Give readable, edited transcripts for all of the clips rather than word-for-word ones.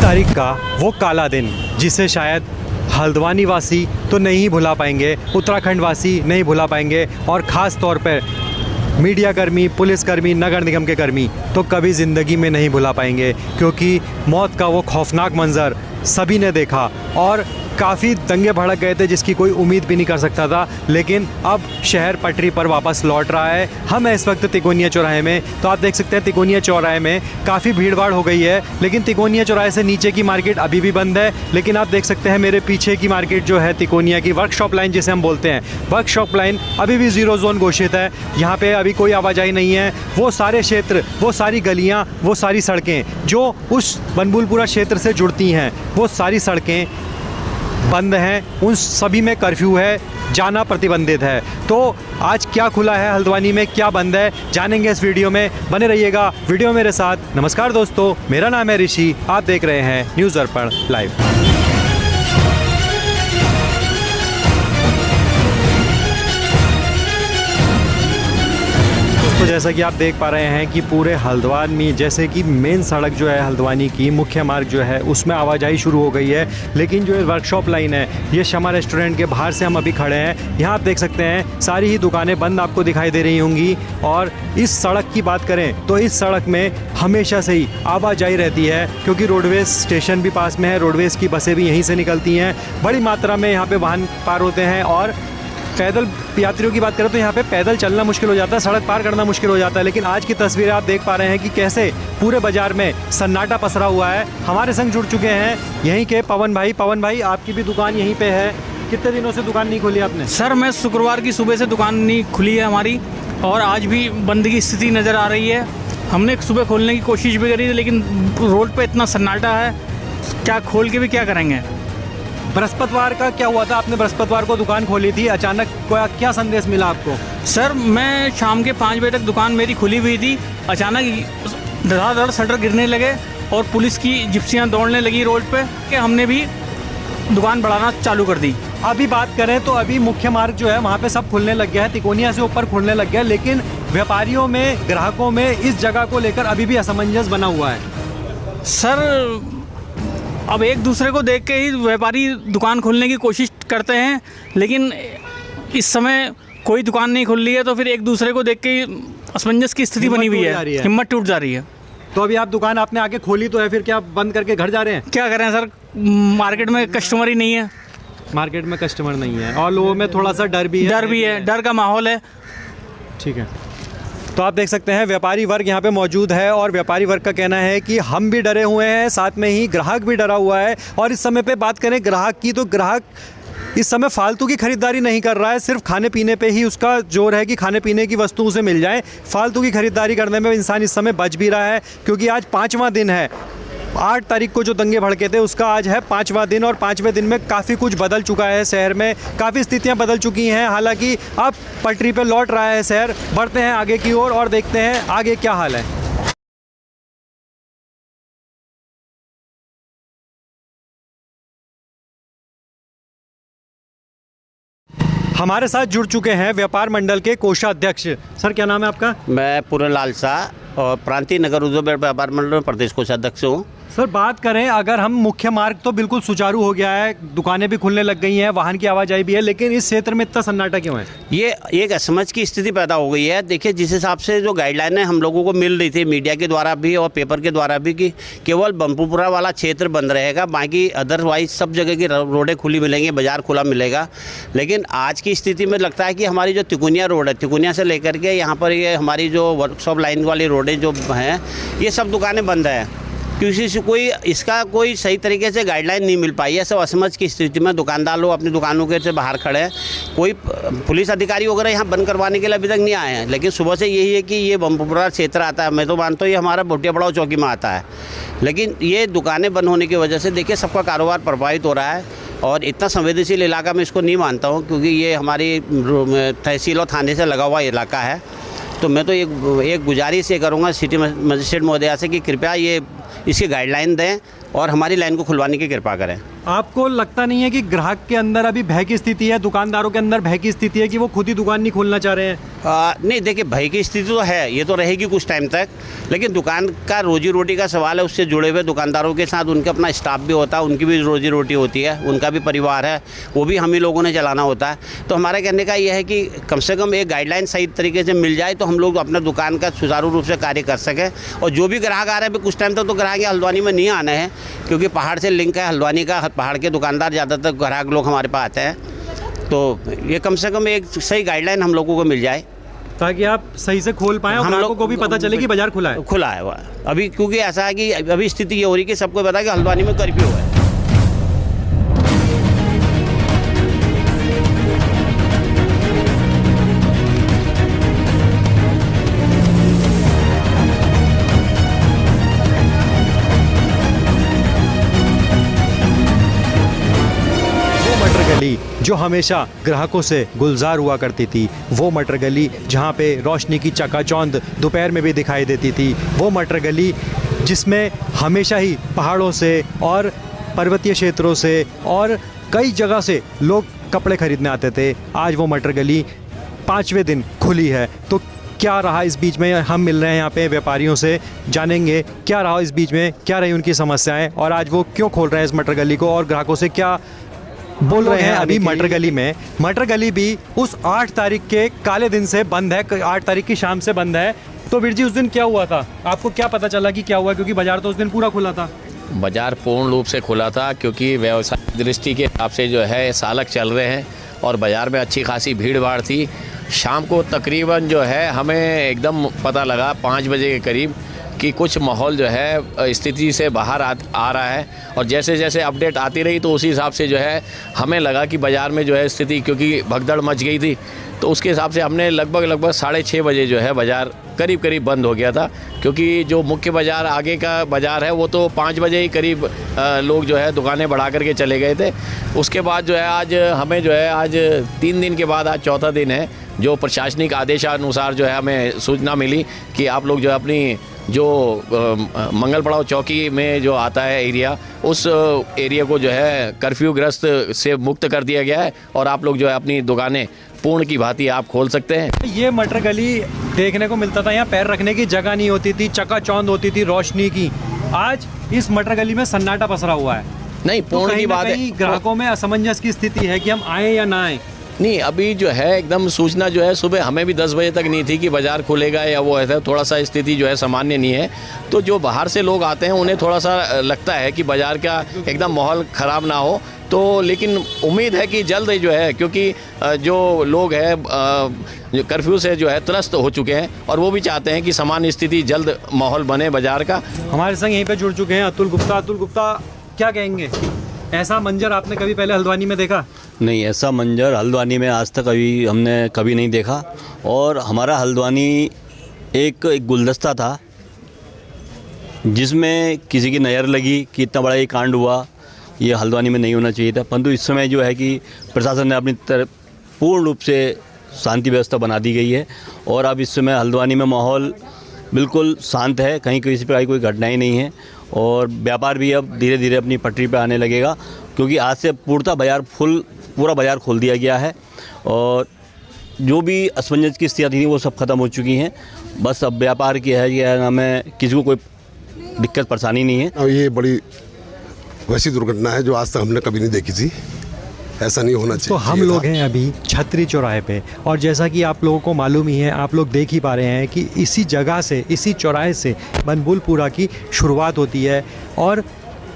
तारीख का वो काला दिन जिसे शायद हल्द्वानी वासी तो नहीं भुला पाएंगे, उत्तराखंड वासी नहीं भुला पाएंगे और ख़ास तौर पर मीडिया कर्मी, पुलिसकर्मी, नगर निगम के कर्मी तो कभी ज़िंदगी में नहीं भुला पाएंगे, क्योंकि मौत का वो खौफनाक मंज़र सभी ने देखा और काफ़ी दंगे भड़क गए थे जिसकी कोई उम्मीद भी नहीं कर सकता था। लेकिन अब शहर पटरी पर वापस लौट रहा है। हम हैं इस वक्त तिकोनिया चौराहे में, तो आप देख सकते हैं तिकोनिया चौराहे में काफ़ी भीड़ भाड़ हो गई है, लेकिन तिकोनिया चौराहे से नीचे की मार्केट अभी भी बंद है। लेकिन आप देख सकते हैं मेरे पीछे की मार्केट जो है तिकोनिया की वर्कशॉप लाइन जिसे हम बोलते हैं, वर्कशॉप लाइन अभी भी ज़ीरो जोन घोषित है। यहाँ पर अभी कोई आवाजाही नहीं है। वो सारे क्षेत्र, वो सारी गलियाँ, वो सारी सड़कें जो उस बनबुलपुरा क्षेत्र से जुड़ती हैं, वो सारी सड़कें बंद हैं। उन सभी में कर्फ्यू है, जाना प्रतिबंधित है। तो आज क्या खुला है हल्द्वानी में, क्या बंद है, जानेंगे इस वीडियो में। बने रहिएगा वीडियो मेरे साथ। नमस्कार दोस्तों, मेरा नाम है ऋषि, आप देख रहे हैं न्यूज़ दर्पण लाइव। तो जैसा कि आप देख पा रहे हैं कि पूरे हल्द्वानी में जैसे कि मेन सड़क जो है हल्द्वानी की मुख्य मार्ग जो है उसमें आवाजाही शुरू हो गई है। लेकिन जो वर्कशॉप लाइन है, ये शमा रेस्टोरेंट के बाहर से हम अभी खड़े हैं। यहाँ आप देख सकते हैं सारी ही दुकानें बंद आपको दिखाई दे रही होंगी। और इस सड़क की बात करें तो इस सड़क में हमेशा से ही आवाजाही रहती है, क्योंकि रोडवेज़ स्टेशन भी पास में है, रोडवेज़ की बसें भी यहीं से निकलती हैं। बड़ी मात्रा में यहाँ पर वाहन पार होते हैं और पैदल यात्रियों की बात करें तो यहाँ पे पैदल चलना मुश्किल हो जाता है, सड़क पार करना मुश्किल हो जाता है। लेकिन आज की तस्वीरें आप देख पा रहे हैं कि कैसे पूरे बाजार में सन्नाटा पसरा हुआ है। हमारे संग जुड़ चुके हैं यहीं के पवन भाई। पवन भाई, आपकी भी दुकान यहीं पे है, कितने दिनों से दुकान नहीं खोली आपने? सर, मैं शुक्रवार की सुबह से दुकान नहीं खुली है हमारी, और आज भी बंद की स्थिति नज़र आ रही है। हमने सुबह खोलने की कोशिश भी करी, लेकिन रोड पर इतना सन्नाटा है, क्या खोल के भी क्या करेंगे। बृहस्पतिवार का क्या हुआ था? आपने बृहस्पतिवार को दुकान खोली थी, अचानक क्या संदेश मिला आपको? सर, मैं शाम के 5 बजे तक दुकान मेरी खुली हुई थी, अचानक धड़ाधड़ शटर गिरने लगे और पुलिस की जिप्सियां दौड़ने लगी रोड पे कि हमने भी दुकान बढ़ाना चालू कर दी। अभी बात करें तो अभी मुख्य मार्ग जो है वहाँ पे सब खुलने लग गया है, तिकोनिया से ऊपर खुलने लग गया है, लेकिन व्यापारियों में, ग्राहकों में इस जगह को लेकर अभी भी असमंजस बना हुआ है। सर, अब एक दूसरे को देख के ही व्यापारी दुकान खोलने की कोशिश करते हैं, लेकिन इस समय कोई दुकान नहीं खुल रही है, तो फिर एक दूसरे को देख के असमंजस की स्थिति बनी हुई है, हिम्मत टूट जा रही है। तो अभी आप दुकान आपने आके खोली तो है, फिर क्या बंद करके घर जा रहे हैं? क्या करें सर, मार्केट में कस्टमर ही नहीं है। मार्केट में कस्टमर नहीं है और लोगों में थोड़ा सा डर भी है, डर का माहौल है। ठीक है, तो आप देख सकते हैं व्यापारी वर्ग यहाँ पे मौजूद है और व्यापारी वर्ग का कहना है कि हम भी डरे हुए हैं, साथ में ही ग्राहक भी डरा हुआ है। और इस समय पे बात करें ग्राहक की, तो ग्राहक इस समय फालतू की खरीदारी नहीं कर रहा है, सिर्फ खाने पीने पे ही उसका जोर है कि खाने पीने की वस्तु उसे मिल जाए। फालतू की खरीदारी करने में इंसान इस समय बच भी रहा है, क्योंकि आज 5वां दिन है। 8 तारीख को जो दंगे भड़के थे उसका आज है 5वां दिन, और 5वें दिन में काफ़ी कुछ बदल चुका है शहर में, काफ़ी स्थितियां बदल चुकी हैं। हालांकि अब पटरी पे लौट रहा है शहर। बढ़ते हैं आगे की ओर और देखते हैं आगे क्या हाल है। हमारे साथ जुड़ चुके हैं व्यापार मंडल के कोषाध्यक्ष। सर, क्या नाम है आपका? मैं पूर्णलाल शाह और प्रांतीय नगर उद्योग व्यापार मंडल में प्रदेश कोषाध्यक्ष हूँ। सर, बात करें अगर हम, मुख्य मार्ग तो बिल्कुल सुचारू हो गया है, दुकानें भी खुलने लग गई हैं, वाहन की आवाजाही भी है, लेकिन इस क्षेत्र में इतना सन्नाटा क्यों है? ये एक असमंजस की स्थिति पैदा हो गई है। देखिए, जिस हिसाब से जो गाइडलाइनें हम लोगों को मिल रही थी मीडिया के द्वारा भी और पेपर के द्वारा भी, कि केवल बनपुरपुरा वाला क्षेत्र बंद रहेगा, बाकी अदरवाइज सब जगह की रोडें खुली मिलेंगी, बाजार खुला मिलेगा। लेकिन आज की स्थिति में लगता है कि हमारी जो तिकोनिया रोड है, तिकोनिया से लेकर के यहाँ पर ये हमारी जो वर्कशॉप लाइन वाली रोडें जो हैं, ये सब दुकानें बंद हैं, क्योंकि इसका कोई सही तरीके से गाइडलाइन नहीं मिल पाई है। सब असमंजस की स्थिति में दुकानदार लोग अपनी दुकानों के से बाहर खड़े हैं। कोई पुलिस अधिकारी वगैरह यहाँ बंद करवाने के लिए अभी तक नहीं आए हैं, लेकिन सुबह से यही है कि ये बनपुरपुरा क्षेत्र आता है, मैं तो मानता हूँ ये हमारा भोटिया पड़ाव चौकी में आता है। लेकिन ये दुकानें बंद होने की वजह से देखिए सबका कारोबार प्रभावित हो रहा है, और इतना संवेदनशील इलाका मैं इसको नहीं मानता हूँ, क्योंकि ये हमारी तहसील और थाने से लगा हुआ इलाका है। तो मैं तो एक गुजारिश ये करूँगा सिटी मजिस्ट्रेट महोदया से कि कृपया ये इसकी गाइडलाइन दें और हमारी लाइन को खुलवाने की कृपा करें। आपको लगता नहीं है कि ग्राहक के अंदर अभी भय की स्थिति है, दुकानदारों के अंदर भय की स्थिति है कि वो खुद ही दुकान नहीं खोलना चाह रहे हैं? नहीं, देखिए भय की स्थिति तो है, ये तो रहेगी कुछ टाइम तक, लेकिन दुकान का रोजी रोटी का सवाल है। उससे जुड़े हुए दुकानदारों के साथ उनका अपना स्टाफ भी होता है, उनकी भी रोजी रोटी होती है, उनका भी परिवार है, वो भी हम ही लोगों ने चलाना होता है। तो हमारे कहने का ये है कि कम से कम एक गाइडलाइन सही तरीके से मिल जाए तो हम लोग अपना दुकान का सुचारू रूप से कार्य कर सकें। और जो भी ग्राहक आ रहे हैं कुछ टाइम तक तो ग्राहक हल्द्वानी में नहीं आना है, क्योंकि पहाड़ से लिंक है हल्द्वानी का, पहाड़ के दुकानदार ज़्यादातर ग्राहक लोग हमारे पास आते हैं। तो ये कम से कम एक सही गाइडलाइन हम लोगों को मिल जाए ताकि आप सही से खोल पाएं और ग्राहकों को भी पता चले कि बाजार खुला है। खुला है वह अभी, क्योंकि ऐसा है कि अभी स्थिति ये हो रही है कि सबको पता है कि हल्द्वानी में कर्फ्यू है। गली जो हमेशा ग्राहकों से गुलजार हुआ करती थी, वो मटर गली जहाँ पे रोशनी की चकाचौंध दोपहर में भी दिखाई देती थी, वो मटर गली जिसमें हमेशा ही पहाड़ों से और पर्वतीय क्षेत्रों से और कई जगह से लोग कपड़े खरीदने आते थे, आज वो मटर गली 5वें दिन खुली है। तो क्या रहा इस बीच में, हम मिल रहे हैं यहाँ पे व्यापारियों से, जानेंगे क्या रहा इस बीच में, क्या रही उनकी समस्याएं और आज वो क्यों खोल रहे हैं इस मटर गली को और ग्राहकों से क्या बोल रहे हैं। अभी मटर गली में, मटर गली भी उस 8 तारीख के काले दिन से बंद है, 8 तारीख की शाम से बंद है। तो वीर जी उस दिन क्या हुआ था, आपको क्या पता चला कि क्या हुआ, क्योंकि बाजार तो उस दिन पूरा खुला था? बाजार पूर्ण रूप से खुला था, क्योंकि व्यवसाय दृष्टि के हिसाब से जो है सालक चल रहे हैं और बाज़ार में अच्छी खासी भीड़ भाड़ थी। शाम को तकरीबन जो है हमें एकदम पता लगा 5 बजे के करीब कि कुछ माहौल जो है स्थिति से बाहर आ रहा है, और जैसे जैसे अपडेट आती रही तो उसी हिसाब से जो है हमें लगा कि बाज़ार में जो है स्थिति, क्योंकि भगदड़ मच गई थी, तो उसके हिसाब से हमने लगभग 6:30 बजे जो है बाज़ार करीब बंद हो गया था। क्योंकि जो मुख्य बाज़ार आगे का बाज़ार है वो तो 5 बजे ही करीब लोग जो है दुकानें बढ़ा करके चले गए थे। उसके बाद जो है आज हमें जो है आज 3 दिन के बाद आज चौथा दिन है, जो प्रशासनिक आदेशानुसार जो है हमें सूचना मिली कि आप लोग जो है अपनी जो मंगल पड़ाव चौकी में जो आता है एरिया, उस एरिया को जो है कर्फ्यू ग्रस्त से मुक्त कर दिया गया है और आप लोग जो है अपनी दुकानें पूर्ण की भांति आप खोल सकते हैं। ये मटर गली देखने को मिलता था, यहाँ पैर रखने की जगह नहीं होती थी, चकाचौंध होती थी रोशनी की। आज इस मटर गली में सन्नाटा पसरा हुआ है। नहीं, पूर्ण की बात है, ग्राहकों में असमंजस की स्थिति है कि हम आए या ना आए। नहीं, अभी जो है एकदम सूचना जो है सुबह हमें भी 10 बजे तक नहीं थी कि बाज़ार खुलेगा या वो ऐसा, थोड़ा सा स्थिति जो है सामान्य नहीं है। तो जो बाहर से लोग आते हैं उन्हें थोड़ा सा लगता है कि बाज़ार का एकदम माहौल ख़राब ना हो, तो लेकिन उम्मीद है कि जल्द ही जो है, क्योंकि जो लोग हैं जो कर्फ्यू से जो है त्रस्त हो चुके हैं और वो भी चाहते हैं कि सामान्य स्थिति जल्द माहौल बने बाज़ार का। हमारे संग यहीं पे जुड़ चुके हैं अतुल गुप्ता। अतुल गुप्ता, क्या कहेंगे, ऐसा मंजर आपने कभी पहले हल्द्वानी में देखा? नहीं, ऐसा मंजर हल्द्वानी में आज तक हमने कभी नहीं देखा। और हमारा हल्द्वानी एक गुलदस्ता था जिसमें किसी की नज़र लगी कि इतना बड़ा ये कांड हुआ, ये हल्द्वानी में नहीं होना चाहिए था। परंतु इस समय जो है कि प्रशासन ने अपनी तरफ पूर्ण रूप से शांति व्यवस्था बना दी गई है और अब इस समय हल्द्वानी में माहौल बिल्कुल शांत है, कहीं किसी प्रकार की कोई घटनाएं नहीं है और व्यापार भी अब धीरे धीरे अपनी पटरी पर आने लगेगा, क्योंकि आज से पूरा बाज़ार खोल दिया गया है और जो भी असमंजस की स्थितियाँ थी वो सब ख़त्म हो चुकी हैं। बस अब व्यापार की है, यह हमें किसी को कोई दिक्कत परेशानी नहीं है। ये बड़ी वैसी दुर्घटना है जो आज तक हमने कभी नहीं देखी थी, ऐसा नहीं होना चाहिए। तो हम लोग हैं अभी छतरी चौराहे पे और जैसा कि आप लोगों को मालूम ही है, आप लोग देख ही पा रहे हैं कि इसी जगह से, इसी चौराहे से बनभूलपुरा की शुरुआत होती है और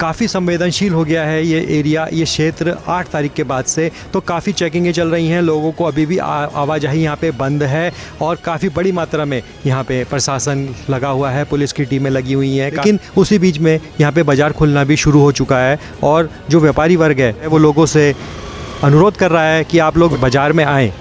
काफ़ी संवेदनशील हो गया है ये एरिया, ये क्षेत्र 8 तारीख के बाद से। तो काफ़ी चेकिंगें चल रही हैं, लोगों को अभी भी आवाजाही यहाँ पे बंद है और काफ़ी बड़ी मात्रा में यहाँ पे प्रशासन लगा हुआ है, पुलिस की टीमें लगी हुई हैं। लेकिन उसी बीच में यहाँ पे बाज़ार खुलना भी शुरू हो चुका है और जो व्यापारी वर्ग है वो लोगों से अनुरोध कर रहा है कि आप लोग बाज़ार में आएँ।